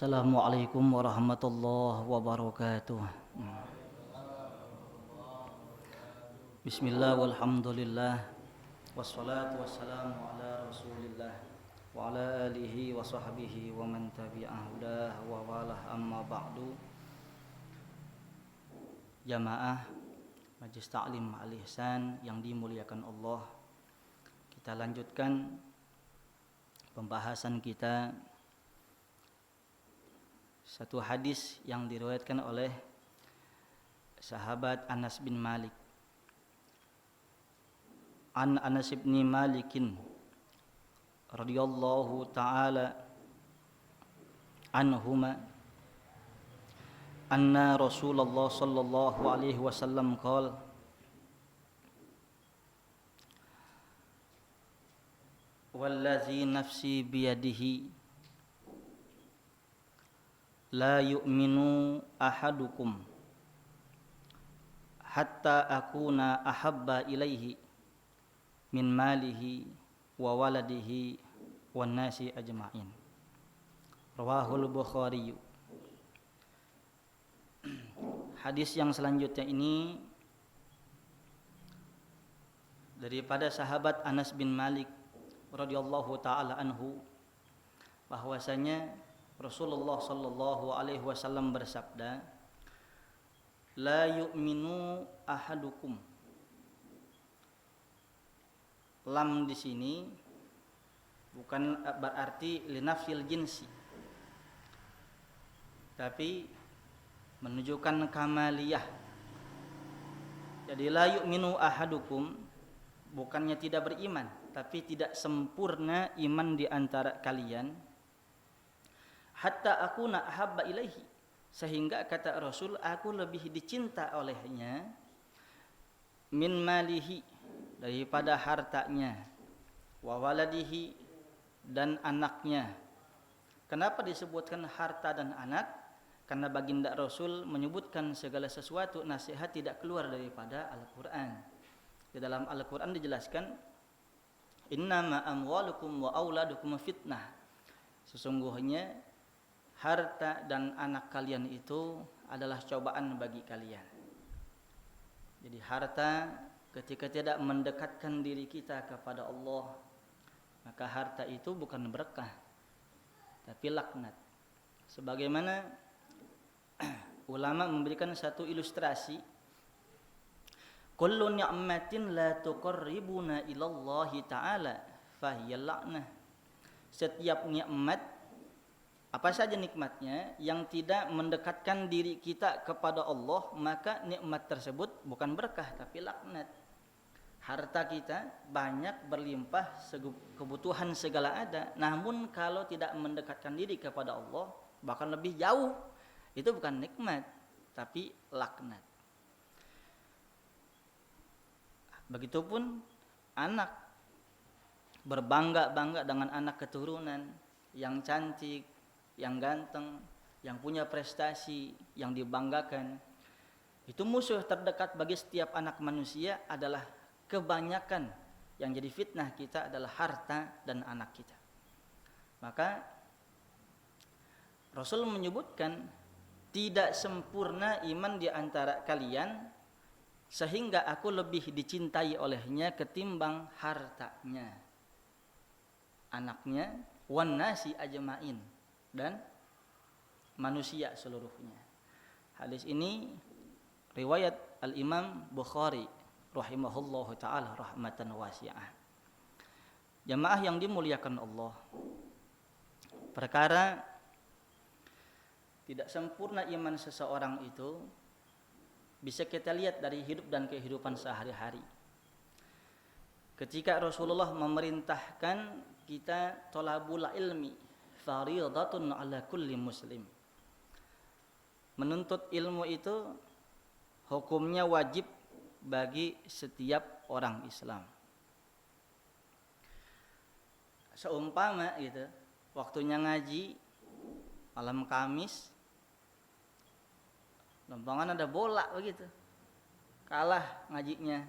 Assalamualaikum warahmatullahi wabarakatuh. Bismillah walhamdulillah wassalatu wassalamu ala rasulillah wa ala alihi wa sahbihi wa man tabi'ahu wa walah amma ba'du. Jamaah Majelis Ta'lim Al-Ihsan yang dimuliakan Allah, kita lanjutkan pembahasan kita satu hadis yang diriwayatkan oleh sahabat Anas bin Malik. An Anas bin Malikin radhiyallahu ta'ala anhuma anna Rasulullah sallallahu alaihi wasallam qala wallazi nafsi biyadihi la yu'minu ahadukum hatta akuna ahabba ilaihi min malihi wa waladihi wan nasi ajma'in. Rawahul Bukhari. Hadis yang selanjutnya ini daripada sahabat Anas bin Malik radhiyallahu taala anhu, bahwasanya Rasulullah sallallahu alaihi wasallam bersabda, la yu'minu ahadukum. Lam di sini bukan berarti linafsil jinsi, tapi menunjukkan kamaliyah. Jadi la yu'minu ahadukum bukannya tidak beriman, tapi tidak sempurna iman di antara kalian. Hatta akuna ahabba ilaihi, sehingga kata Rasul, aku lebih dicinta olehnya, min malihi, daripada hartanya, wa waladihi, dan anaknya. Kenapa disebutkan harta dan anak? Karena baginda Rasul menyebutkan segala sesuatu nasihat tidak keluar daripada Al-Quran. Di dalam Al-Quran dijelaskan, innama amwalukum wa auladukum fitnah, sesungguhnya harta dan anak kalian itu adalah cobaan bagi kalian. Jadi harta ketika tidak mendekatkan diri kita kepada Allah, maka harta itu bukan berkah, tapi laknat. Sebagaimana ulama memberikan satu ilustrasi, kullu ni'matin la tuqarribuna ilallahi ta'ala fahiya la'nah. Setiap nikmat, apa saja nikmatnya yang tidak mendekatkan diri kita kepada Allah, maka nikmat tersebut bukan berkah tapi laknat. Harta kita banyak, berlimpah, kebutuhan segala ada, namun kalau tidak mendekatkan diri kepada Allah, bahkan lebih jauh, itu bukan nikmat tapi laknat. Begitupun anak, berbangga-bangga dengan anak keturunan yang cantik, yang ganteng, yang punya prestasi, yang dibanggakan. Itu musuh terdekat bagi setiap anak manusia adalah kebanyakan yang jadi fitnah kita adalah harta dan anak kita. Maka Rasul menyebutkan tidak sempurna iman di antara kalian sehingga aku lebih dicintai olehnya ketimbang hartanya, anaknya, wan nasi ajma'in, dan manusia seluruhnya. Hadis ini riwayat Al-Imam Bukhari rahimahullahu ta'ala rahmatan wasi'ah. Jamaah yang dimuliakan Allah, perkara tidak sempurna iman seseorang itu bisa kita lihat dari hidup dan kehidupan sehari-hari. Ketika Rasulullah memerintahkan kita thalabul ilmi fariidatun ala kulli muslim, menuntut ilmu itu hukumnya wajib bagi setiap orang Islam. Seumpama gitu, waktunya ngaji malam Kamis, lempangan ada bola begitu, kalah ngajinya,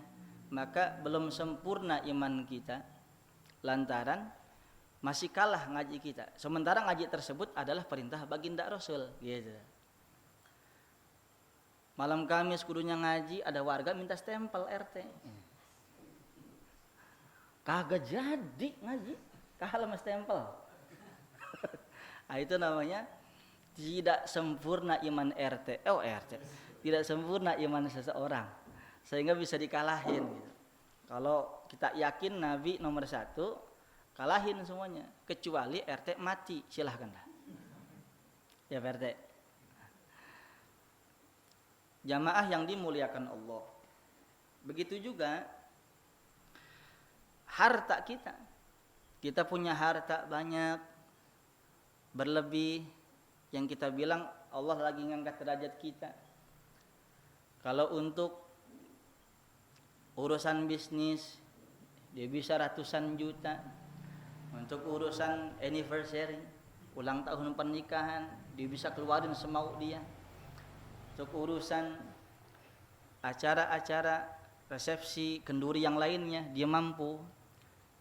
maka belum sempurna iman kita, lantaran masih kalah ngaji kita. Sementara ngaji tersebut adalah perintah baginda Rasul, gitu. Malam Kamis kudunya ngaji, ada warga minta stempel RT. Kagak jadi ngaji, kalah sama stempel. Nah, itu namanya tidak sempurna iman RT. Tidak sempurna iman seseorang sehingga bisa dikalahin, gitu. Kalau kita yakin Nabi nomor 1, kalahin semuanya kecuali RT mati, silahkanlah ya Pak RT. Jamaah yang dimuliakan Allah, begitu juga harta kita punya harta banyak berlebih, yang kita bilang Allah lagi ngangkat derajat kita. Kalau untuk urusan bisnis dia bisa ratusan juta, untuk urusan anniversary, ulang tahun pernikahan, dia bisa keluarin semau dia. Untuk urusan acara-acara resepsi kenduri yang lainnya dia mampu.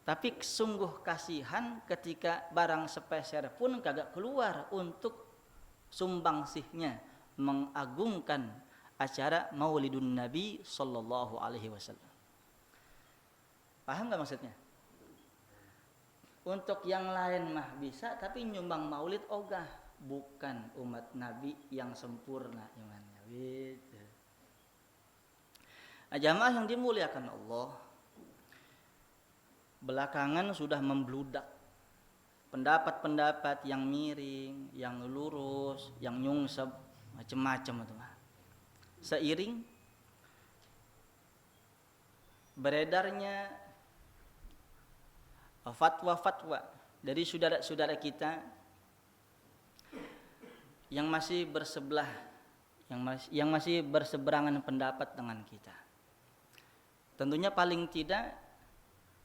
Tapi sungguh kasihan ketika barang sepeser pun kagak keluar untuk sumbangsihnya mengagungkan acara Maulidun Nabi sallallahu alaihi wasallam. Paham enggak maksudnya? Untuk yang lain mah bisa, tapi nyumbang maulid ogah, bukan umat Nabi yang sempurna imannya. Gitu. Nah, jamaah yang dimuliakan Allah, belakangan sudah membludak pendapat-pendapat yang miring, yang lurus, yang nyungsep, macam-macam itu mah. Seiring beredarnya fatwa-fatwa dari saudara-saudara kita yang masih bersebelah, yang masih berseberangan pendapat dengan kita. Tentunya paling tidak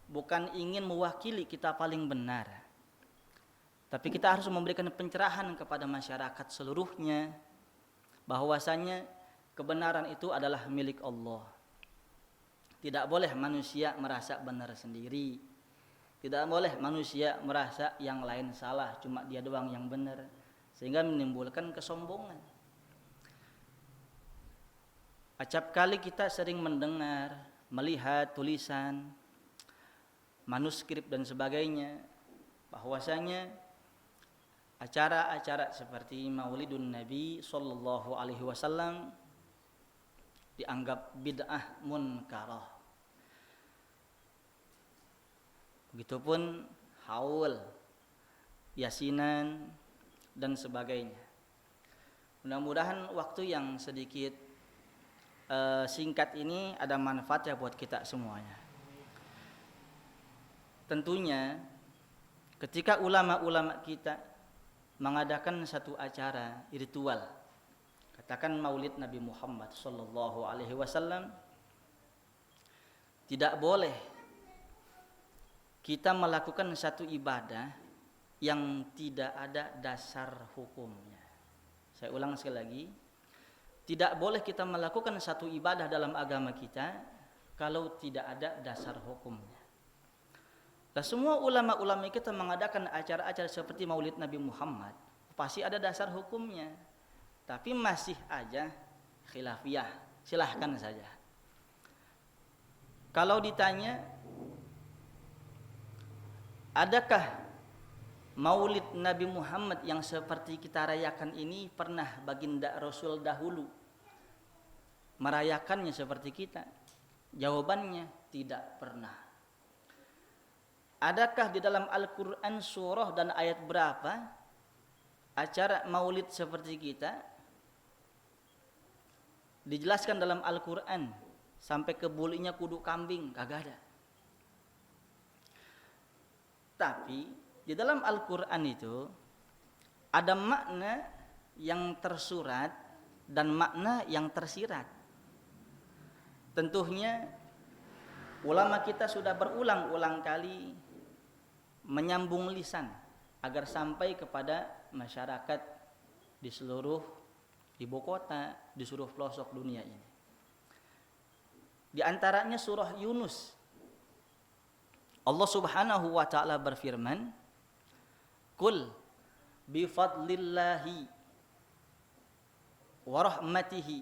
bukan ingin mewakili kita paling benar, tapi kita harus memberikan pencerahan kepada masyarakat seluruhnya bahwasanya kebenaran itu adalah milik Allah. Tidak boleh manusia merasa benar sendiri. Tidak boleh manusia merasa yang lain salah, cuma dia doang yang benar, sehingga menimbulkan kesombongan. Acap kali kita sering mendengar, melihat tulisan, manuskrip dan sebagainya, bahwasanya acara-acara seperti Maulidun Nabi sallallahu alaihi wasallam dianggap bid'ah munkarah. Begitupun haul, yasinan dan sebagainya. Mudah-mudahan waktu yang sedikit singkat ini ada manfaatnya buat kita semuanya. Tentunya ketika ulama-ulama kita mengadakan satu acara ritual, katakan Maulid Nabi Muhammad sallallahu alaihi wasallam, tidak boleh kita melakukan satu ibadah yang tidak ada dasar hukumnya. Saya ulang sekali lagi, tidak boleh kita melakukan satu ibadah dalam agama kita kalau tidak ada dasar hukumnya. Dan semua ulama-ulama kita mengadakan acara-acara seperti Maulid Nabi Muhammad, pasti ada dasar hukumnya. Tapi masih aja khilafiyah, silahkan saja. Kalau ditanya, adakah Maulid Nabi Muhammad yang seperti kita rayakan ini pernah baginda Rasul dahulu merayakannya seperti kita? Jawabannya tidak pernah. Adakah di dalam Al-Quran surah dan ayat berapa acara maulid seperti kita? Dijelaskan dalam Al-Quran sampai ke bulinya kudu kambing, kagak ada. Tapi di dalam Al-Quran itu ada makna yang tersurat dan makna yang tersirat. Tentunya ulama kita sudah berulang-ulang kali menyambung lisan agar sampai kepada masyarakat di seluruh ibu kota, di seluruh pelosok dunia ini. Di antaranya surah Yunus. Allah Subhanahu wa taala berfirman, Qul bi fadlillahi wa rahmatihi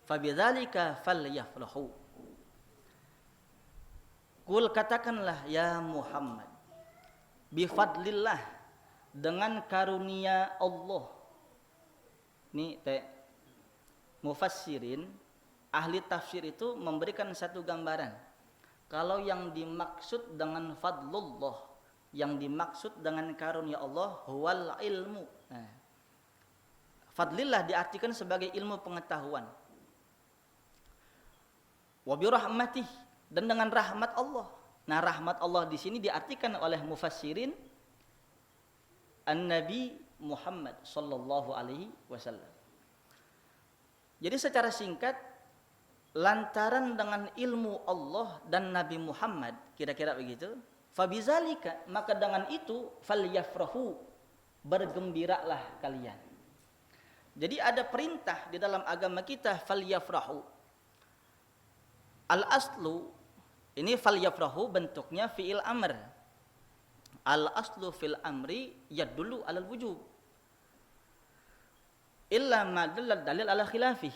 fabidzalika falyafrahu. Qul, katakanlah ya Muhammad, bi fadlillah, dengan karunia Allah. Ini mufassirin, ahli tafsir itu memberikan satu gambaran. Kalau yang dimaksud dengan fadlullah, yang dimaksud dengan karunia Allah, huwal ilmu. Nah, fadlillah diartikan sebagai ilmu pengetahuan. Wa bi rahmatih, dan dengan rahmat Allah. Nah, rahmat Allah di sini diartikan oleh mufassirin An-Nabi Muhammad sallallahu alaihi wasallam. Jadi secara singkat, lantaran dengan ilmu Allah dan Nabi Muhammad, kira-kira begitu, fabizalika, maka dengan itu falyafrahu, bergembiralah kalian. Jadi ada perintah di dalam agama kita, falyafrahu. Al-aslu, ini falyafrahu bentuknya fi'il amr. Al-aslu fil amri yadullu alal wujub. Illa ma dallal dalil ala khilafih.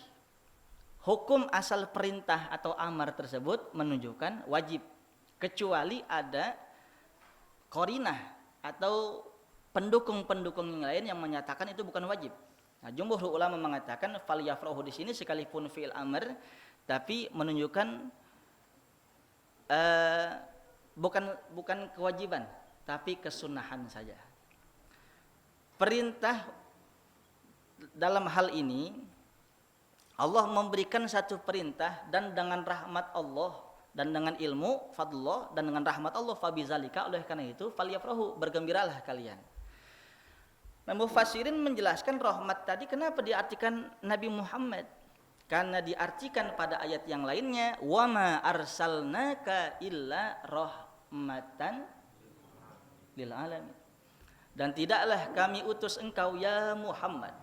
Hukum asal perintah atau amar tersebut menunjukkan wajib, kecuali ada qarinah atau pendukung-pendukung yang lain yang menyatakan itu bukan wajib. Nah, jumhur ulama mengatakan falyafrahu di sini sekalipun fi'il amr, tapi menunjukkan bukan kewajiban, tapi kesunahan saja. Perintah dalam hal ini, Allah memberikan satu perintah, dan dengan rahmat Allah dan dengan ilmu fadlullah dan dengan rahmat Allah, fabizalika, oleh karena itu falyafrahu, bergembiralah kalian. Nah, mufassirin menjelaskan rahmat tadi kenapa diartikan Nabi Muhammad, karena diartikan pada ayat yang lainnya, wa ma arsalnaka illa rahmatan lil alamin, dan tidaklah kami utus engkau ya Muhammad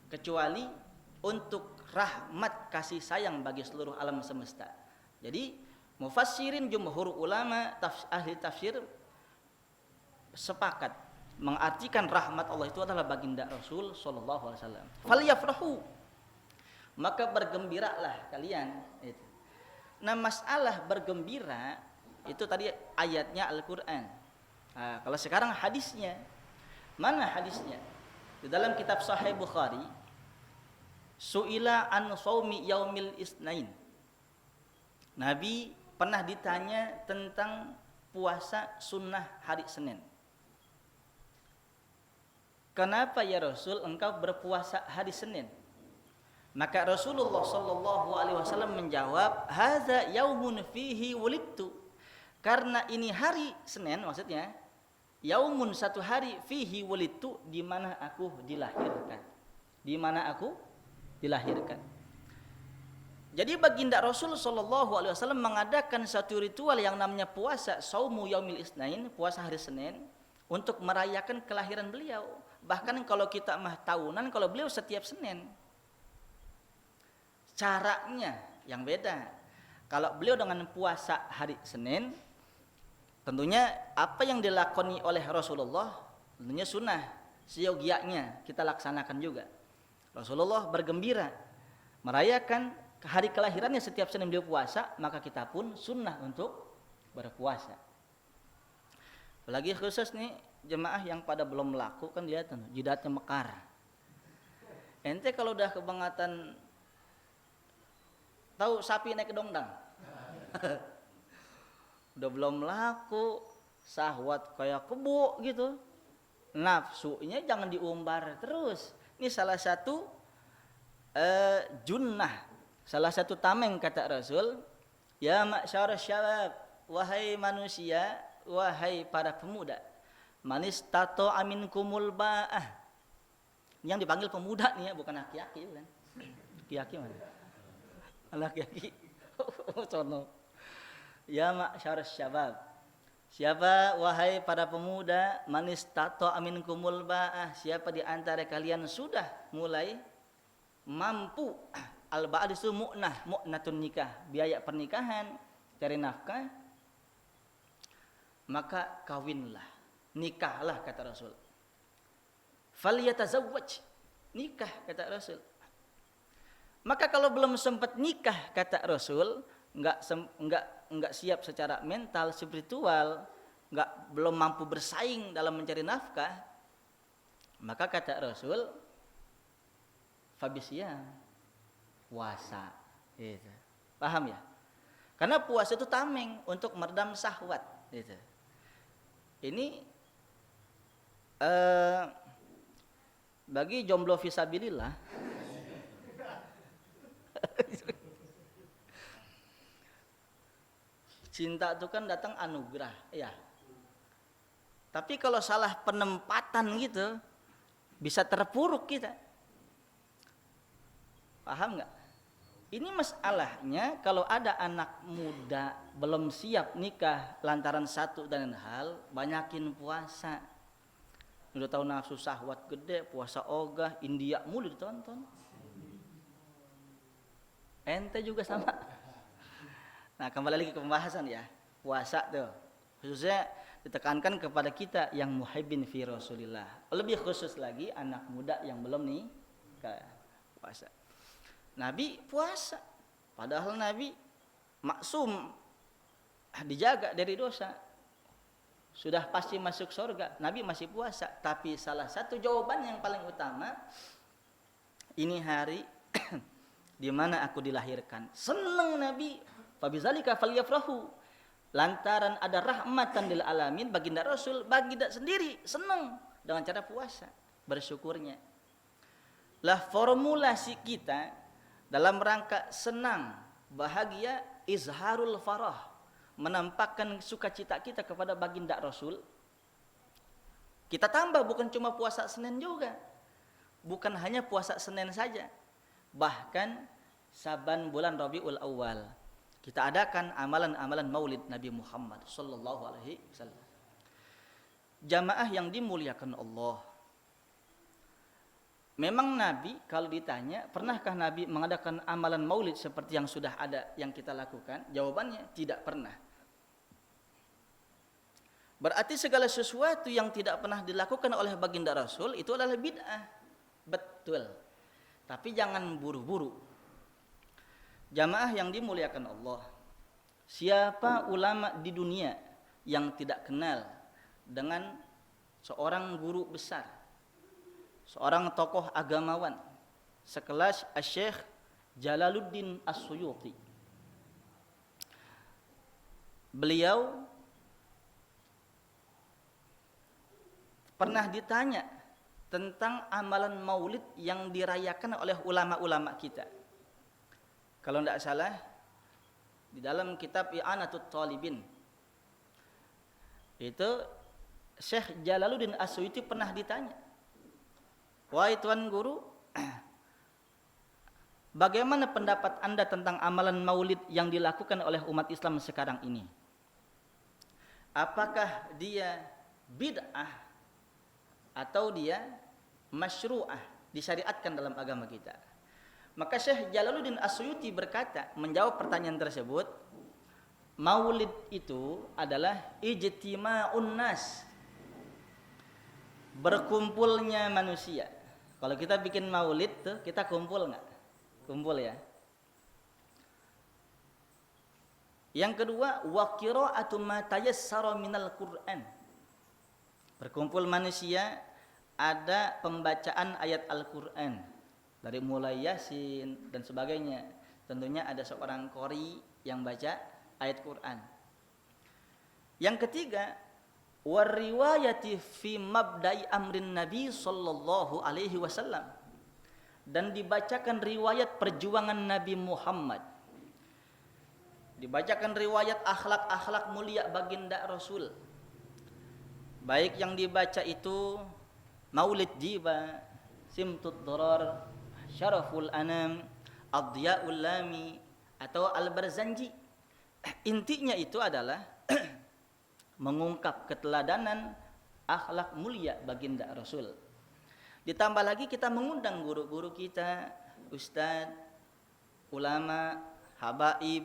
kecuali untuk rahmat kasih sayang bagi seluruh alam semesta. Jadi mufassirin, jumhur ulama, ahli tafsir sepakat mengartikan rahmat Allah itu adalah baginda Rasul sallallahu alaihi wasallam. Falyafrahu, maka bergembiralah kalian. Itu. Nah, masalah bergembira itu tadi ayatnya Al-Quran. Nah, kalau sekarang hadisnya, mana hadisnya? Di dalam kitab Sahih Bukhari, su'ila an shaumi yaumil isnain. Nabi pernah ditanya tentang puasa sunnah hari Senin. Kenapa ya Rasul engkau berpuasa hari Senin? Maka Rasulullah sallallahu alaihi wasallam menjawab, hadza yaumun fihi wulidtu. Karena ini hari Senin, maksudnya yaumun, satu hari, fihi wulidtu, di mana aku dilahirkan. Di mana aku dilahirkan. Jadi baginda Rasul sallallahu alaihi wasallam mengadakan satu ritual yang namanya puasa saumu yaumil isnain, puasa hari Senin, untuk merayakan kelahiran beliau. Bahkan kalau kita mah tahunan, kalau beliau setiap Senin. Caranya yang beda. Kalau beliau dengan puasa hari Senin, tentunya apa yang dilakoni oleh Rasulullah tentunya sunnah, seyogianya kita laksanakan juga. Rasulullah bergembira merayakan hari kelahirannya setiap Senin beliau puasa, maka kita pun sunnah untuk berpuasa. Apalagi khusus nih jemaah yang pada belum melaku, kan lihat jidatnya mekar. Ente kalau udah kebangetan, tahu sapi naik ke dongdang. Udah belum laku, syahwat kayak kebo gitu, nafsunya jangan diumbar terus. Ini salah satu junnah, salah satu tameng kata Rasul, ya ma'syarasy syabab, wahai manusia, wahai para pemuda, manis tato aminkumul ba'ah. Yang dipanggil pemuda nih ya, bukan aki-aki kan. Aki-aki mana? Laki-laki. Sono. Ya ma'syarasy syabab. Siapa wahai para pemuda, manis tato aminkumul ba'ah, siapa di antara kalian sudah mulai mampu, al-ba'ah itu mu'natun nikah, biaya pernikahan, cari nafkah, maka kawinlah, nikahlah kata Rasul. falyatazawwaj, nikah kata Rasul. Maka kalau belum sempat nikah kata Rasul, enggak siap secara mental, spiritual, belum mampu bersaing dalam mencari nafkah, maka kata Rasul, fabisiyam, puasa. Gitu. Paham ya? Karena puasa itu tameng untuk meredam syahwat. Gitu. Ini bagi jomblo fisabilillah, cinta itu kan datang anugerah, ya. Tapi kalau salah penempatan gitu, bisa terpuruk kita. Paham nggak? Ini masalahnya kalau ada anak muda belum siap nikah lantaran satu dan lain hal, banyakin puasa. Udah tahu nafsu syahwat gede, puasa ogah, India mulu ditonton. Ente juga sama. Nah, kembali lagi ke pembahasan ya. Puasa tuh. Khususnya ditekankan kepada kita yang muhibbin fi Rasulillah. Lebih khusus lagi anak muda yang belum nikah, puasa. Nabi puasa. Padahal Nabi maksum, dijaga dari dosa. Sudah pasti masuk surga, Nabi masih puasa. Tapi salah satu jawaban yang paling utama, ini hari di mana aku dilahirkan. Senang Nabi, fabizalika falyafrahu. Lantaran ada rahmatan lil alamin, baginda Rasul, baginda sendiri senang dengan cara puasa, bersyukurnya. Lah formulasi kita dalam rangka senang, bahagia, izharul farah, menampakkan sukacita kita kepada baginda Rasul. Kita tambah, bukan cuma puasa Senin juga, bukan hanya puasa Senin saja, bahkan saban bulan Rabiul Awal kita adakan amalan-amalan maulid Nabi Muhammad sallallahu alaihi wasallam. Jamaah yang dimuliakan Allah, memang Nabi kalau ditanya, pernahkah Nabi mengadakan amalan maulid seperti yang sudah ada yang kita lakukan? Jawabannya tidak pernah. Berarti segala sesuatu yang tidak pernah dilakukan oleh baginda Rasul itu adalah bid'ah. Betul. Tapi jangan buru-buru. Jamaah yang dimuliakan Allah, siapa ulama di dunia yang tidak kenal dengan seorang guru besar, seorang tokoh agamawan sekelas Syekh Jalaluddin As-Suyuti? Beliau pernah ditanya tentang amalan maulid yang dirayakan oleh ulama-ulama kita. Kalau tidak salah, di dalam kitab I'anatut Talibin, itu Syekh Jalaluddin As-Suyuti pernah ditanya, wahai Tuan Guru, bagaimana pendapat Anda tentang amalan maulid yang dilakukan oleh umat Islam sekarang ini? Apakah dia bid'ah atau dia masyru'ah, disyariatkan dalam agama kita? Maka Syekh Jalaluddin As-Suyuti berkata, menjawab pertanyaan tersebut, maulid itu adalah ijtima'un nas, berkumpulnya manusia. Kalau kita bikin maulid tuh, kita kumpul nggak? Kumpul ya. Yang kedua, wa qira'atu ma tayassara minal Qur'an. Berkumpul manusia, ada pembacaan ayat Al-Qur'an. Dari mulai Yasin dan sebagainya. Tentunya ada seorang qori yang baca ayat Quran. Yang ketiga, wariwayati fi mabda'i amrin Nabi sallallahu alaihi wasallam, dan dibacakan riwayat perjuangan Nabi Muhammad. Dibacakan riwayat akhlak-akhlak mulia baginda Rasul. Baik yang dibaca itu Maulid Jiba, Simtud Durar, Syaraful Anam, Adyaul Lami, atau Al-Barzanji. Intinya itu adalah mengungkap keteladanan akhlak mulia baginda Rasul. Ditambah lagi kita mengundang guru-guru kita, ustadz, ulama, habaib,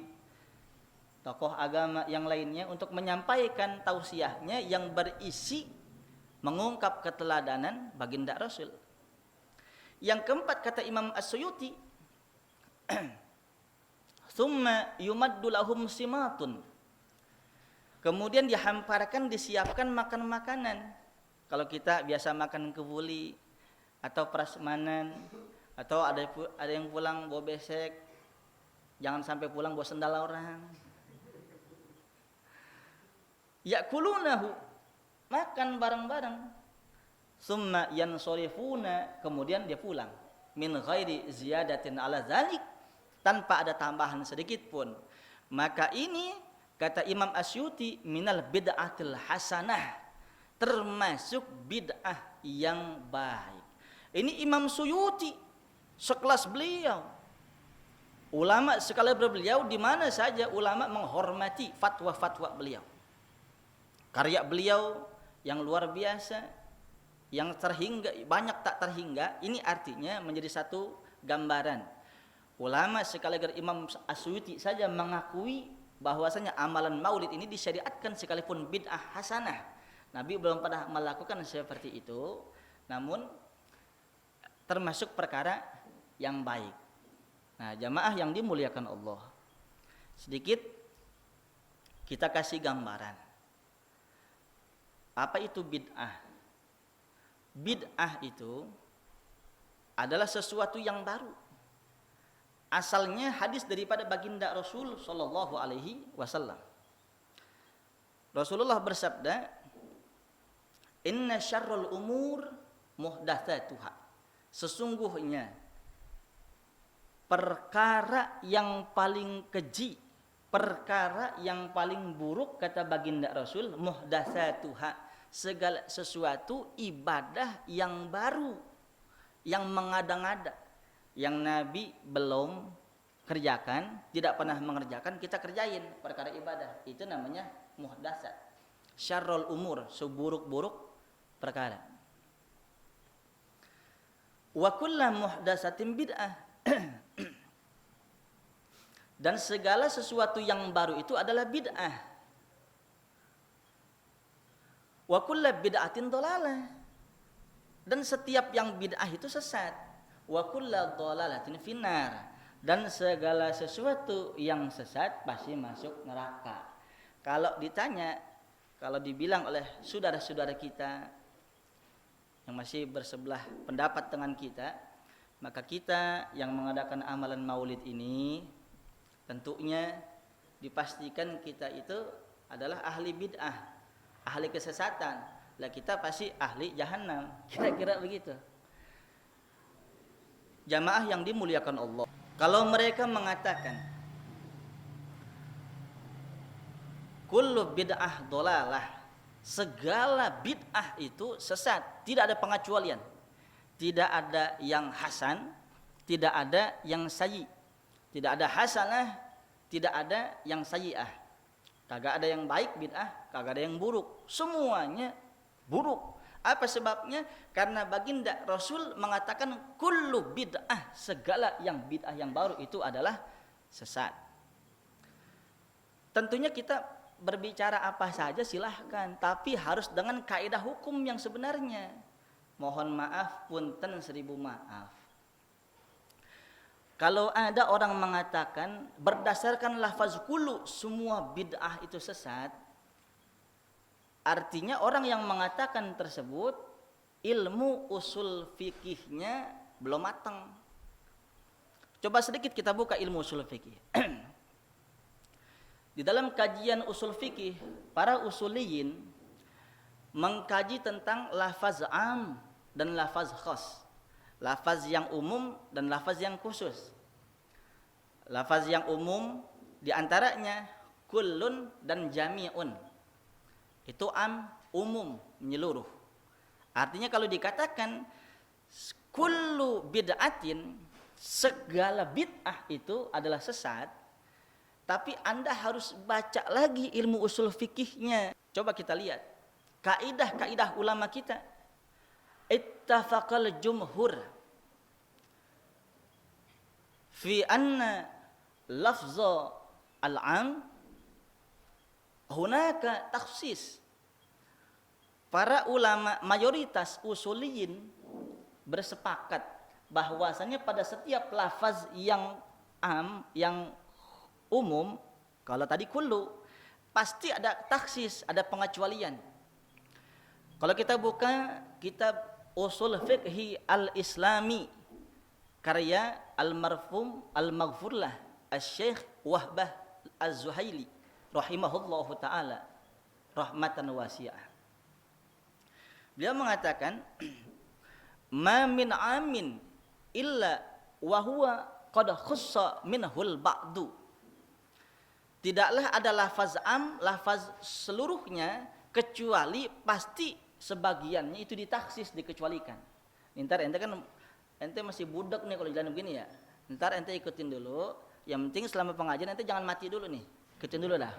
tokoh agama yang lainnya untuk menyampaikan tausiahnya yang berisi mengungkap keteladanan baginda Rasul. Yang keempat kata Imam As-Suyuti, thumma yumaddu lahum simatun. Kemudian dihamparkan, disiapkan makan makanan. Kalau kita biasa makan kebuli atau prasmanan, atau ada yang pulang bawa besek, jangan sampai pulang bawa sendal orang. Ya'kulunahu, makan bareng-bareng. Summa yansorifuna, kemudian dia pulang. Min ghairi ziyadatin ala dzalik, tanpa ada tambahan sedikit pun. Maka ini kata Imam Asyuti minal bid'atil hasanah, termasuk bid'ah yang baik. Ini Imam Suyuti, sekelas beliau. Ulama sekaliber beliau, di mana saja ulama menghormati fatwa-fatwa beliau. Karya beliau yang luar biasa, yang terhingga, banyak tak terhingga, ini artinya menjadi satu gambaran. Ulama sekaligus Imam Asyuti saja mengakui bahwasanya amalan maulid ini disyariatkan sekalipun bid'ah hasanah. Nabi belum pernah melakukan seperti itu, namun termasuk perkara yang baik. Nah, jamaah yang dimuliakan Allah, sedikit kita kasih gambaran. Apa itu bid'ah? Bid'ah itu adalah sesuatu yang baru. Asalnya hadis daripada baginda Rasul sallallahu alaihi wasallam. Rasulullah bersabda, "Inna syarrul umur muhdatsatuha." Sesungguhnya perkara yang paling keji, perkara yang paling buruk kata baginda Rasul, muhdatsatuha, segala sesuatu ibadah yang baru, yang mengada-ngada, yang Nabi belum kerjakan, tidak pernah mengerjakan, kita kerjain perkara ibadah, itu namanya muhdatsat. Syarrul umur, seburuk-buruk perkara. Wa kullu muhdatsatin bid'ah. Dan segala sesuatu yang baru itu adalah bid'ah. Wa kullu bid'atin dhalalah. Dan setiap yang bid'ah itu sesat. Wa kullu dhalalatin finnar. Dan segala sesuatu yang sesat pasti masuk neraka. Kalau ditanya, kalau dibilang oleh saudara-saudara kita yang masih bersebelah pendapat dengan kita, maka kita yang mengadakan amalan maulid ini tentunya dipastikan kita itu adalah ahli bid'ah, ahli kesesatan. Lah kita pasti ahli jahannam, kira-kira begitu. Jamaah yang dimuliakan Allah, kalau mereka mengatakan kullu bid'ah dhalalah, segala bid'ah itu sesat, tidak ada pengecualian. Tidak ada yang hasan, tidak ada yang sayyi. Tidak ada hasanah, tidak ada yang sayyi'ah. Kagak ada yang baik bid'ah, kagak ada yang buruk. Semuanya buruk. Apa sebabnya? Karena baginda Rasul mengatakan kullu bid'ah, segala yang bid'ah yang baru itu adalah sesat. Tentunya kita berbicara apa saja silahkan, tapi harus dengan kaidah hukum yang sebenarnya. Mohon maaf, punten 1000 maaf. Kalau ada orang mengatakan berdasarkan lafaz kullu semua bid'ah itu sesat, artinya orang yang mengatakan tersebut ilmu usul fikihnya belum matang. Coba sedikit kita buka ilmu usul fikih. Di dalam kajian usul fikih, para usuliyin mengkaji tentang lafaz am dan lafaz khas. Lafaz yang umum dan lafaz yang khusus. Lafaz yang umum diantaranya kullun dan jami'un. Itu am, umum, menyeluruh. Artinya kalau dikatakan kullu bid'atin, segala bid'ah itu adalah sesat, tapi Anda harus baca lagi ilmu usul fikihnya. Coba kita lihat kaidah-kaidah ulama kita. Ittafaqal jumhur fi anna lafza al-am hunaka takhsis para ulama mayoritas usuliyin bersepakat bahwasanya pada setiap lafaz yang yang umum, kalau tadi kullu, pasti ada taksis, ada pengecualian. Kalau kita buka kitab Usul Fiqhi Al-Islami karya Al-Marfum Al-Maghfurlah Asy-Syaikh Wahbah Az-Zuhaili rahimahullahu taala rahmatan wasi'ah. Beliau mengatakan ma min amin illa wa huwa qad khussa minhul ba'du. Tidaklah ada lafaz lafaz seluruhnya, kecuali pasti sebagiannya itu ditaksis, dikecualikan. Ntar ente masih budak nih kalau jalan begini ya. Ntar ente ikutin dulu. Yang penting selama pengajian ente jangan mati dulu nih. Ikutin dulu dah.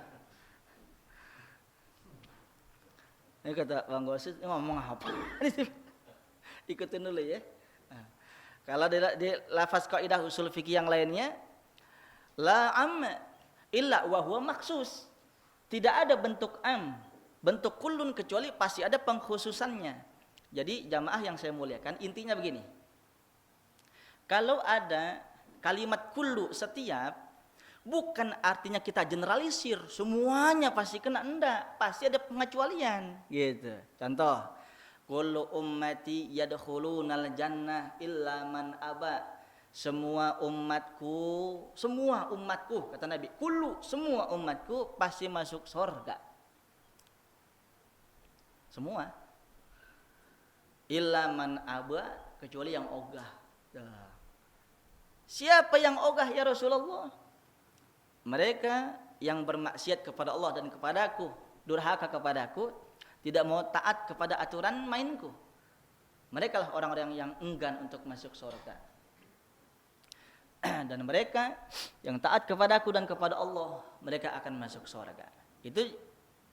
Ini kata Bang Gosit, ngomong apa? Ikutin dulu ya. Nah, kalau di lafaz kaidah usul fikih yang lainnya, la amma illa wa huwa maksus. Tidak ada bentuk bentuk kullun kecuali pasti ada pengkhususannya. Jadi jamaah yang saya muliakan, intinya begini. Kalau ada kalimat kullu setiap, bukan artinya kita generalisir semuanya pasti kena, enggak, pasti ada pengecualian gitu. Contoh, kullu ummati yadkhulunal jannah illa man aba. Semua umatku kata Nabi, kullu, semua umatku pasti masuk surga. Semua. Illa man aba, kecuali yang ogah. Siapa yang ogah ya Rasulullah? Mereka yang bermaksiat kepada Allah dan kepadaku, durhaka kepadaku, tidak mau taat kepada aturan mainku. Mereka lah orang-orang yang enggan untuk masuk surga. Dan mereka yang taat kepadaku dan kepada Allah, mereka akan masuk surga. Itu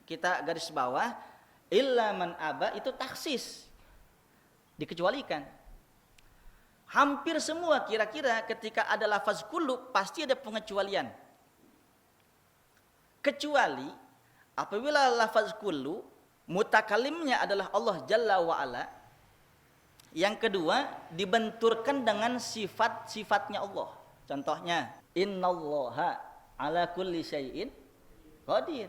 kita garis bawah, illa man aba itu taksis, dikecualikan. Hampir semua kira-kira ketika ada lafaz kullu pasti ada pengecualian. Kecuali apabila lafaz kullu mutakalimnya adalah Allah Jalla wa Ala. Yang kedua dibenturkan dengan sifat-sifatnya Allah. Contohnya, innallaha ala kulli syai'in qadir.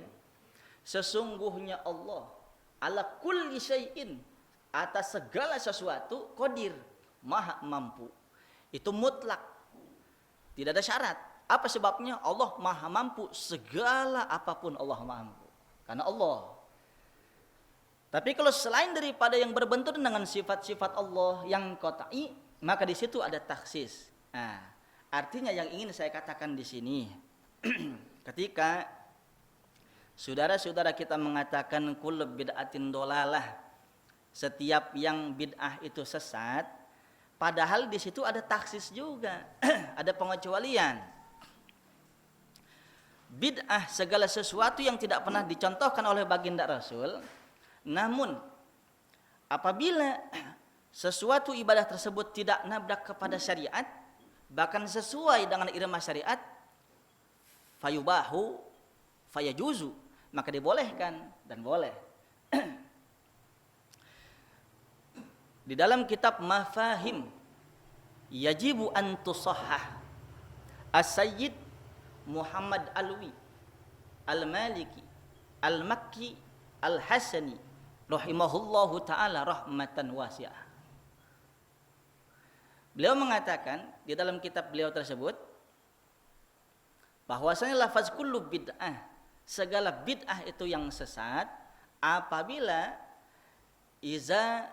Sesungguhnya Allah ala kulli syai'in, atas segala sesuatu, qadir, maha mampu. Itu mutlak, tidak ada syarat. Apa sebabnya? Allah maha mampu, segala apapun Allah mampu, karena Allah. Tapi kalau selain daripada yang berbentur dengan sifat-sifat Allah yang qat'i, maka di situ ada taksis. Nah, artinya yang ingin saya katakan di sini, ketika saudara-saudara kita mengatakan kullu bid'atin dolalah, setiap yang bid'ah itu sesat, padahal di situ ada taksis juga, ada pengecualian. Bid'ah segala sesuatu yang tidak pernah dicontohkan oleh baginda Rasul. Namun apabila sesuatu ibadah tersebut tidak nabrak kepada syariat, bahkan sesuai dengan irama syariat, fayubahu fayajuzu, maka dibolehkan dan boleh. Di dalam kitab Mafahim Yajibu an tusahhah, As-Sayyid Muhammad Alwi Al-Maliki Al-Makki Al-Hasani rahimahullahu ta'ala rahmatan wasi'ah. Beliau mengatakan di dalam kitab beliau tersebut bahwasanya lafaz kullu bid'ah, segala bid'ah itu yang sesat apabila iza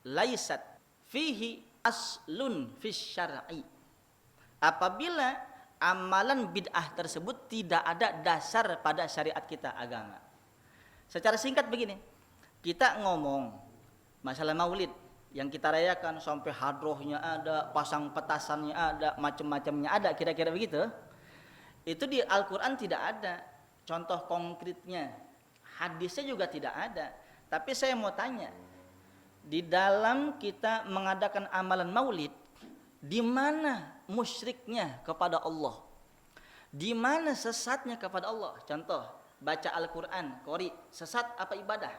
laisat fihi aslun fis syar'i, apabila amalan bid'ah tersebut tidak ada dasar pada syariat kita agama. Secara singkat begini, kita ngomong masalah maulid yang kita rayakan sampai hadrohnya ada, pasang petasannya ada, macam-macamnya ada, kira-kira begitu. Itu di Al-Quran tidak ada contoh konkretnya, hadisnya juga tidak ada. Tapi saya mau tanya, di dalam kita mengadakan amalan maulid, di mana musyriknya kepada Allah? Di mana sesatnya kepada Allah? Contoh, baca Al-Quran, qori, sesat apa ibadah?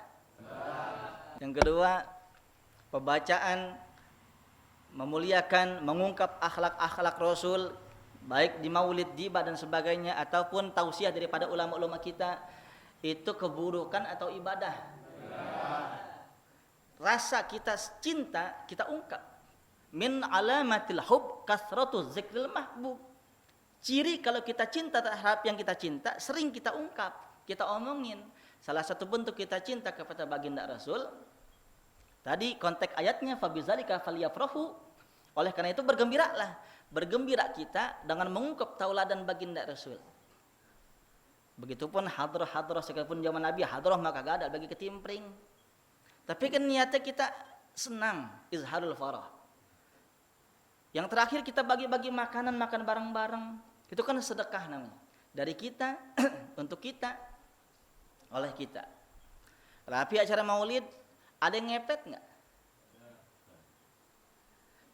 Yang kedua, pembacaan memuliakan, mengungkap akhlak-akhlak Rasul, baik di maulid, diba dan sebagainya, ataupun tausiah daripada ulama-ulama kita, itu keburukan atau ibadah. Rasa kita cinta kita ungkap. Min alamatil hub kasratu zikril mahbub. Ciri kalau kita cinta terhadap yang kita cinta, sering kita ungkap, kita omongin. Salah satu bentuk kita cinta kepada baginda Rasul, tadi konteks ayatnya fabizalika falyafrahu. Oleh karena itu bergembiralah. Bergembira kita dengan mengungkap tauladan baginda Rasul. Begitupun hadrah-hadrah, sekalipun zaman Nabi hadrah maka gak ada bagi ketimpring. Tapi kan niatnya kita senang, izharul farah. Yang terakhir kita bagi-bagi makanan, makan bareng-bareng. Itu kan sedekah namanya. Dari kita untuk kita, oleh kita. Tapi acara maulid ada yang ngepet nggak?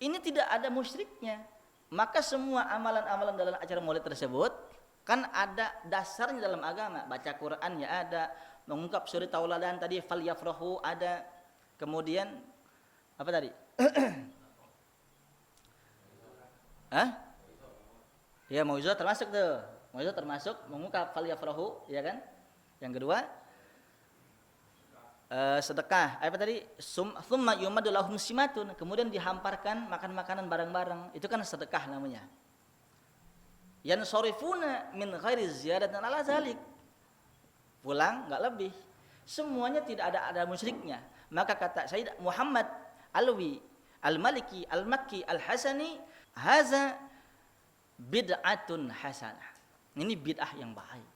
Ini tidak ada musyriknya. Maka semua amalan-amalan dalam acara maulid tersebut kan ada dasarnya dalam agama. Baca Quran ya ada, mengungkap suri tauladan tadi falyafrahu ada. Kemudian apa tadi? Hah? Ya mauizah termasuk tuh. Mauizah termasuk mengungkap falyafrahu, ya kan? Yang kedua sedekah. Apa tadi? Tsumma yumadu lahum simatun. Kemudian dihamparkan makan makanan bareng-bareng. Itu kan sedekah namanya. Yansorifuna min ghairi ziyadatin ala zalik. Pulang enggak lebih. Semuanya tidak ada musyriknya. Maka kata Sayyid Muhammad Alwi Al-Maliki Al-Makki Al-Hasani, haza bid'atun hasanah. Ini bid'ah yang baik.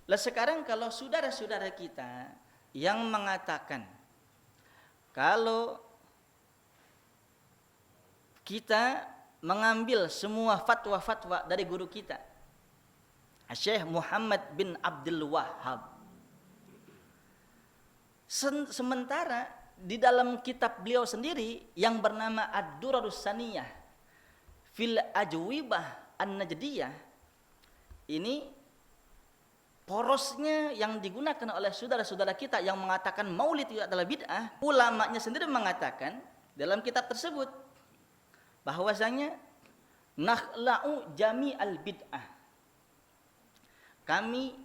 Lah sekarang kalau saudara-saudara kita yang mengatakan kalau kita mengambil semua fatwa-fatwa dari guru kita Syekh Muhammad bin Abdul Wahhab, sementara di dalam kitab beliau sendiri yang bernama Ad-Durarus Saniyah fil Ajwibah An-Najdiyah, ini porosnya yang digunakan oleh saudara-saudara kita yang mengatakan maulid itu adalah bid'ah, ulamanya sendiri mengatakan dalam kitab tersebut bahwasanya nakhla'u jami'al bid'ah, kami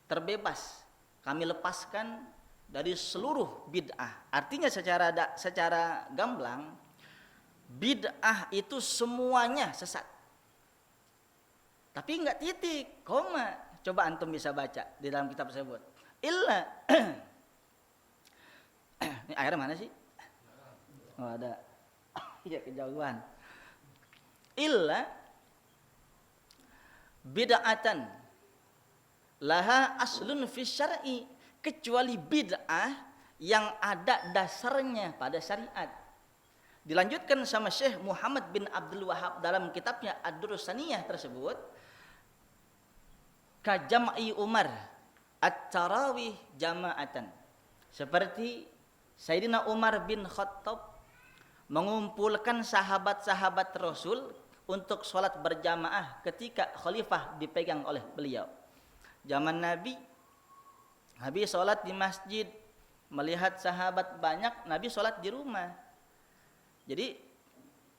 terbebas, kami lepaskan dari seluruh bid'ah. Artinya secara gamblang, bid'ah itu semuanya sesat. Tapi enggak titik, koma. Coba antum bisa baca di dalam kitab tersebut. Illa ini air mana sih? Oh ada. Iya kejauhan. Illa bid'atan laha aslun fi syar'i, kecuali bid'ah yang ada dasarnya pada syariat. Dilanjutkan sama Syekh Muhammad bin Abdul Wahhab dalam kitabnya Ad-Durrus Saniyah tersebut, kajam'i Umar at-tarawih jama'atan, seperti Sayyidina Umar bin Khattab mengumpulkan sahabat-sahabat Rasul untuk sholat berjamaah ketika khalifah dipegang oleh beliau. Zaman Nabi sholat di masjid, melihat sahabat banyak, Nabi sholat di rumah. Jadi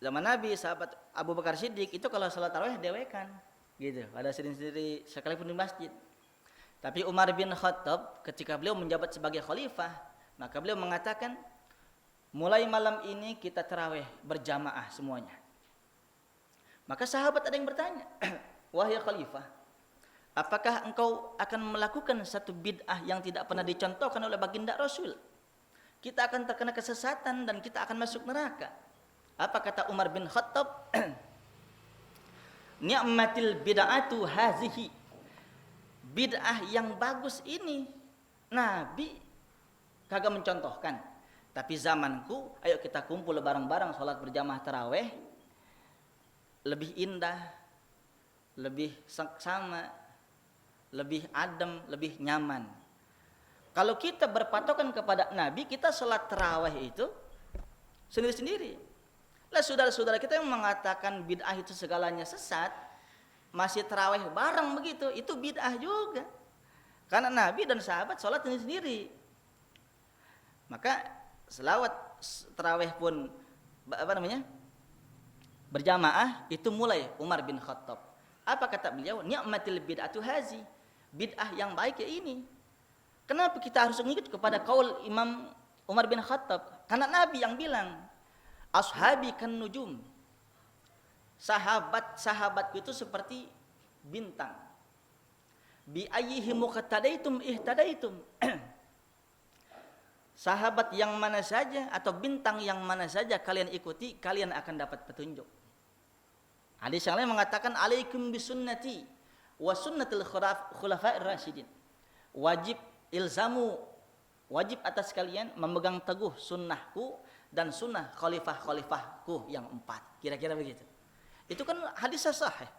zaman Nabi, sahabat Abu Bakar Siddiq itu kalau sholat tarawih dewekan, gitu, ada sendiri-sendiri sekalipun di masjid. Tapi Umar bin Khattab ketika beliau menjabat sebagai khalifah, maka beliau mengatakan, mulai malam ini kita tarawih berjamaah semuanya. Maka sahabat ada yang bertanya, wahai khalifah, apakah engkau akan melakukan satu bid'ah yang tidak pernah dicontohkan oleh baginda Rasul? Kita akan terkena kesesatan dan kita akan masuk neraka. Apa kata Umar bin Khattab? Ni'matil bid'atu hazihi. Bid'ah yang bagus ini Nabi kagak mencontohkan. Tapi zamanku, ayo kita kumpul bareng-bareng sholat berjamaah taraweh, lebih indah, lebih seksama, lebih adem, lebih nyaman. Kalau kita berpatokan kepada Nabi, kita sholat taraweh itu sendiri-sendiri. Lah saudara-saudara kita yang mengatakan bid'ah itu segalanya sesat, masih taraweh bareng begitu, itu bid'ah juga. Karena Nabi dan sahabat sholat sendiri-sendiri. Maka selawat tarawih pun berjamaah itu mulai Umar bin Khattab. Apa kata beliau? Ni'matil bid'atu hazi. Bid'ah yang baik ya ini. Kenapa kita harus mengikut kepada kaul Imam Umar bin Khattab? Karena Nabi yang bilang, ashabi kan nujum. Sahabat-sahabat itu seperti bintang. Bi ayyihi muqtadaitum ihtadaitum. Sahabat yang mana saja atau bintang yang mana saja kalian ikuti, kalian akan dapat petunjuk. Hadis yang lain mengatakan alaikum bisunnati wa sunnatul khulafa'ir rasyidin. Wajib atas kalian memegang teguh sunnahku dan sunnah khalifah-khalifahku yang 4. Kira-kira begitu. Itu kan hadis sahih.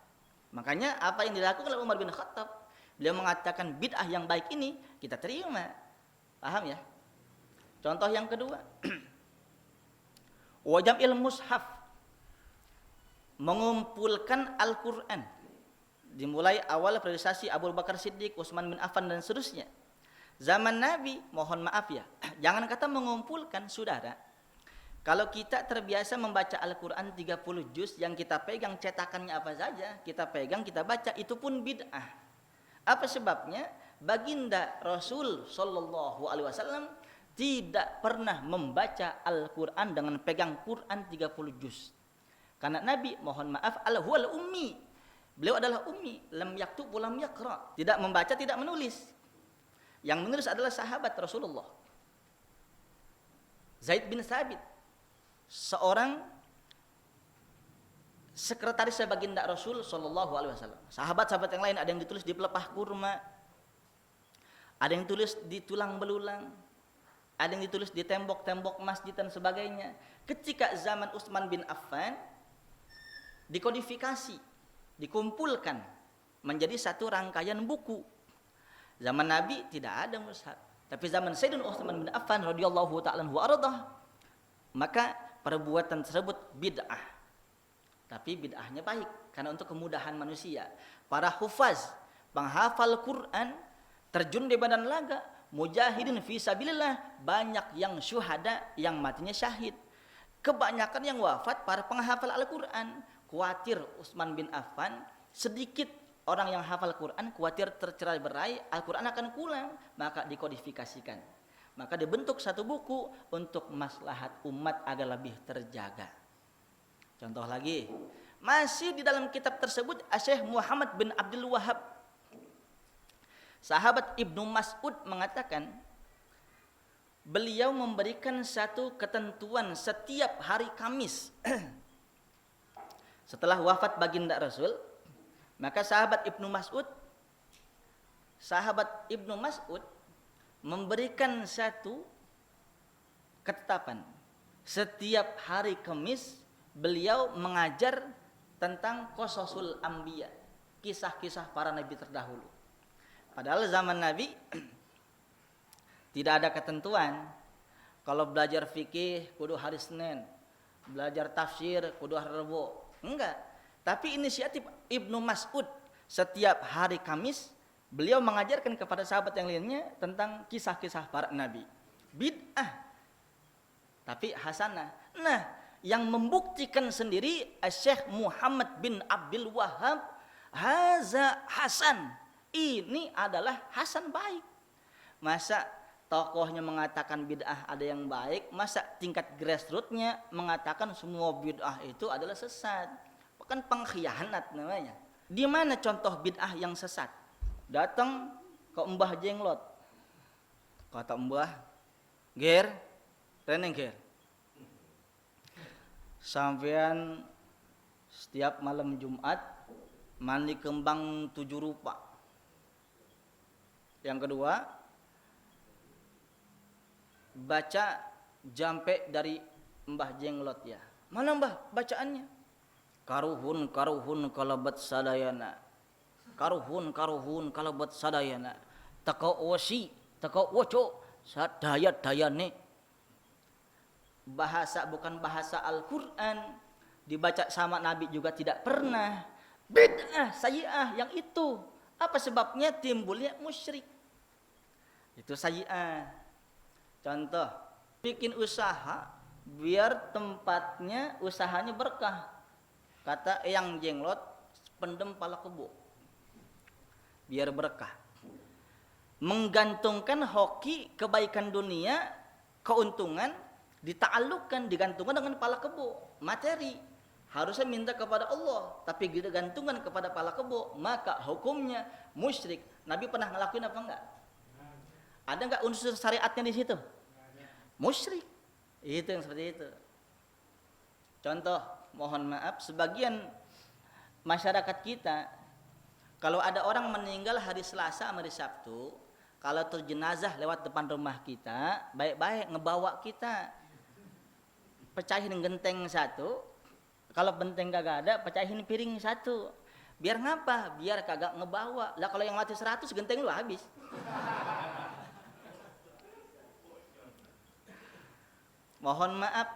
Makanya apa yang dilakukan oleh Umar bin Khattab, beliau mengatakan bid'ah yang baik ini kita terima. Paham ya? Contoh yang kedua, wajam'il mushaf, mengumpulkan Al-Quran. Dimulai awal periodisasi Abu Bakar Siddiq, Utsman bin Affan dan seterusnya. Zaman Nabi, mohon maaf ya, jangan kata mengumpulkan, saudara. Kalau kita terbiasa membaca Al-Quran 30 juz, yang kita pegang cetakannya apa saja, kita pegang, kita baca, itu pun bid'ah. Apa sebabnya? Baginda Rasul Sallallahu Alaihi Wasallam tidak pernah membaca Al-Quran dengan pegang Quran 30 juz. Karena Nabi, mohon maaf, huwal ummi. Beliau adalah ummi, lam yaktub wa lam yaqra. Tidak membaca, tidak menulis. Yang menulis adalah sahabat Rasulullah. Zaid bin Thabit, seorang sekretaris baginda Rasul Sallallahu Alaihi Wasallam. Sahabat-sahabat yang lain ada yang ditulis di pelepah kurma, ada yang ditulis di tulang belulang, ada yang ditulis di tembok-tembok masjid dan sebagainya. Ketika zaman Utsman bin Affan, dikodifikasi, dikumpulkan menjadi satu rangkaian buku. Zaman Nabi tidak ada mushaf, tapi zaman Sayyidina Utsman bin Affan radhiyallahu ta'ala anhu ardah, maka perbuatan tersebut bid'ah. Tapi bid'ahnya baik karena untuk kemudahan manusia. Para hufaz, penghafal Quran, terjun di badan laga, mujahidin fi sabilillah, banyak yang syuhada yang matinya syahid. Kebanyakan yang wafat para penghafal Al-Quran. Khawatir Utsman bin Affan, sedikit orang yang hafal Quran, khawatir tercerai berai, Al-Quran akan pulang, maka dikodifikasikan. Maka dibentuk satu buku untuk maslahat umat agar lebih terjaga. Contoh lagi, masih di dalam kitab tersebut, Syekh Muhammad bin Abdul Wahab, sahabat Ibnu Mas'ud mengatakan, beliau memberikan satu ketentuan setiap hari Kamis. Setelah wafat baginda Rasul, maka sahabat Ibnu Mas'ud memberikan satu ketetapan. Setiap hari Kamis beliau mengajar tentang qasasul anbiya, kisah-kisah para nabi terdahulu. Padahal zaman Nabi tidak ada ketentuan. Kalau belajar fikih kudu hari Senin, belajar tafsir kudu hari Rebo. Enggak. Tapi inisiatif Ibnu Mas'ud, setiap hari Kamis beliau mengajarkan kepada sahabat yang lainnya tentang kisah-kisah para nabi. Bid'ah, tapi hasanah. Nah, yang membuktikan sendiri Syekh Muhammad bin Abdul Wahab, haza hasan, ini adalah hasan baik. Masa tokohnya mengatakan bid'ah ada yang baik, masa tingkat grassrootsnya mengatakan semua bid'ah itu adalah sesat? Bukan pengkhianat namanya. Di mana contoh bid'ah yang sesat? Datang ke Mbah Jenglot, kata Mbah, ger, reneng ger, sampean setiap malam Jumat mandi kembang 7 rupa. Yang kedua, baca jampe dari Mbah Jenglot ya. Mana Mbah bacaannya? Karuhun kalabat sadayana. Karuhun kalabat sadayana. Taqawasi, taqawaco sadaya-dayane. Bahasa bukan bahasa Al-Qur'an, dibaca sama Nabi juga tidak pernah. Bid'ah, sayyi'ah yang itu. Apa sebabnya? Timbulnya musyrik. Itu sayyi'ah. Contoh, bikin usaha biar tempatnya usahanya berkah. Kata Eyang Jenglot, pendem pala kebo biar berkah. Menggantungkan hoki kebaikan dunia, keuntungan dita'alluqkan, digantungkan dengan pala kebo, materi. Harusnya minta kepada Allah, tapi digantungkan kepada pala kebo, maka hukumnya musyrik. Nabi pernah ngelakuin apa enggak? Ada enggak unsur syariatnya di situ? Musyrik. Itu yang seperti itu. Contoh, mohon maaf, sebagian masyarakat kita kalau ada orang meninggal hari Selasa sama hari Sabtu, kalau terjenazah lewat depan rumah kita, baik-baik ngebawa kita, pecahin genteng satu. Kalau genteng kagak ada, pecahin piring satu. Biar ngapa? Biar kagak ngebawa. Lah kalau yang mati 100, genteng lu habis. Mohon maaf,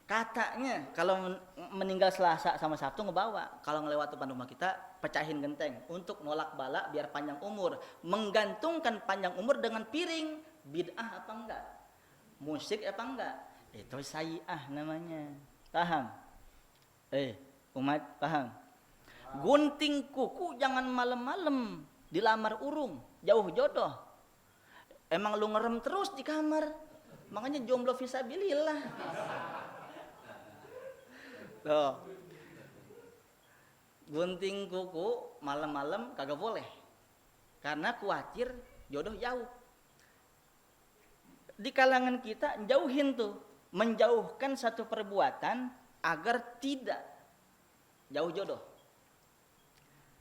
katanya kalau meninggal Selasa sama Sabtu ngebawa. Kalau ngelewat depan rumah kita, pecahin genteng untuk nolak bala biar panjang umur. Menggantungkan panjang umur dengan piring, bid'ah apa enggak? Musik apa enggak? Itu sayi'ah namanya. Paham? Umat paham? Gunting kuku jangan malam-malam dilamar urung, jauh jodoh. Emang lu ngerem terus di kamar, makanya jomblo fisabilillah. Tuh. Gunting kuku malam-malam kagak boleh, karena khawatir jodoh jauh. Di kalangan kita jauhin tuh, menjauhkan satu perbuatan agar tidak jauh jodoh.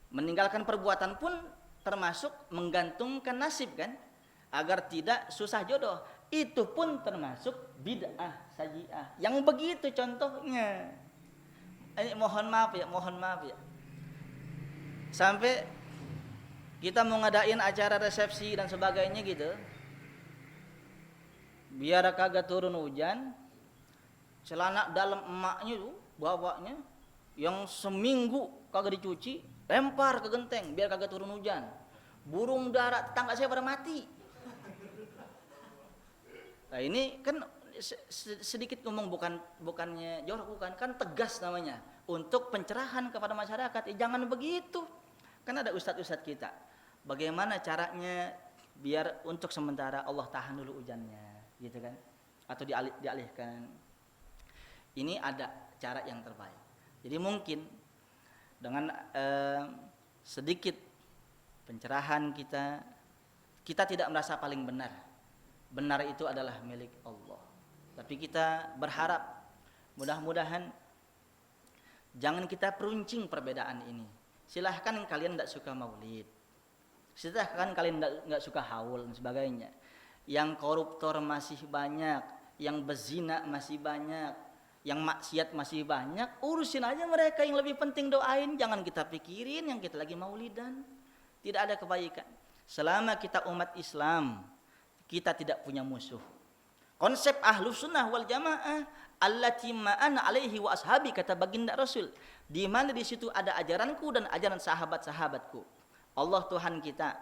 Meninggalkan perbuatan pun termasuk menggantungkan nasib kan, agar tidak susah jodoh. Itu pun termasuk bid'ah saji'ah. Yang begitu contohnya. Mohon maaf ya. Sampai kita mau ngadain acara resepsi dan sebagainya gitu, biar kagak turun hujan, celana dalam emaknya tuh, bapaknya yang seminggu kagak dicuci, lempar ke genteng biar kagak turun hujan. Burung dara tetangga saya pada mati. Nah ini kan sedikit ngomong bukannya jorok, bukan, kan tegas namanya untuk pencerahan kepada masyarakat. Jangan begitu. Kan ada ustadz-ustadz kita. Bagaimana caranya biar untuk sementara Allah tahan dulu hujannya, gitu kan? Atau dialihkan. Ini ada cara yang terbaik. Jadi mungkin dengan sedikit pencerahan kita tidak merasa paling benar. Benar itu adalah milik Allah. Tapi kita berharap mudah-mudahan jangan kita peruncing perbedaan ini. Silahkan kalian tidak suka maulid, silahkan kalian tidak suka haul dan sebagainya. Yang koruptor masih banyak, yang bezina masih banyak, yang maksiat masih banyak, urusin aja mereka. Yang lebih penting doain, jangan kita pikirin yang kita lagi maulidan. Tidak ada kebaikan. Selama kita umat Islam, kita tidak punya musuh. Konsep Ahlus Sunnah wal Jamaah allati ma'ana alaihi wa ashabi, kata baginda Rasul, di mana di situ ada ajaranku dan ajaran sahabat-sahabatku. Allah Tuhan kita,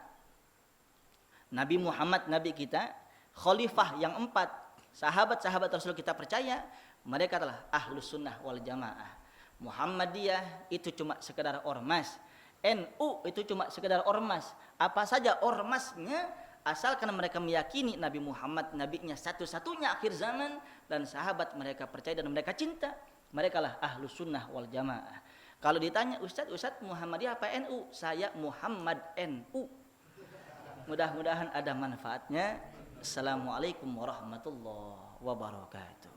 Nabi Muhammad Nabi kita, khalifah yang 4, sahabat-sahabat Rasul kita percaya mereka adalah Ahlus Sunnah wal Jamaah. Muhammadiyah itu cuma sekedar ormas, NU itu cuma sekedar ormas. Apa saja ormasnya, asalkan mereka meyakini Nabi Muhammad nabinya satu-satunya akhir zaman dan sahabat mereka percaya dan mereka cinta, mereka lah Ahlus Sunnah wal Jamaah. Kalau ditanya Ustadz Muhammadiyah apa NU? Saya Muhammad NU. Mudah-mudahan ada manfaatnya. Assalamualaikum warahmatullahi wabarakatuh.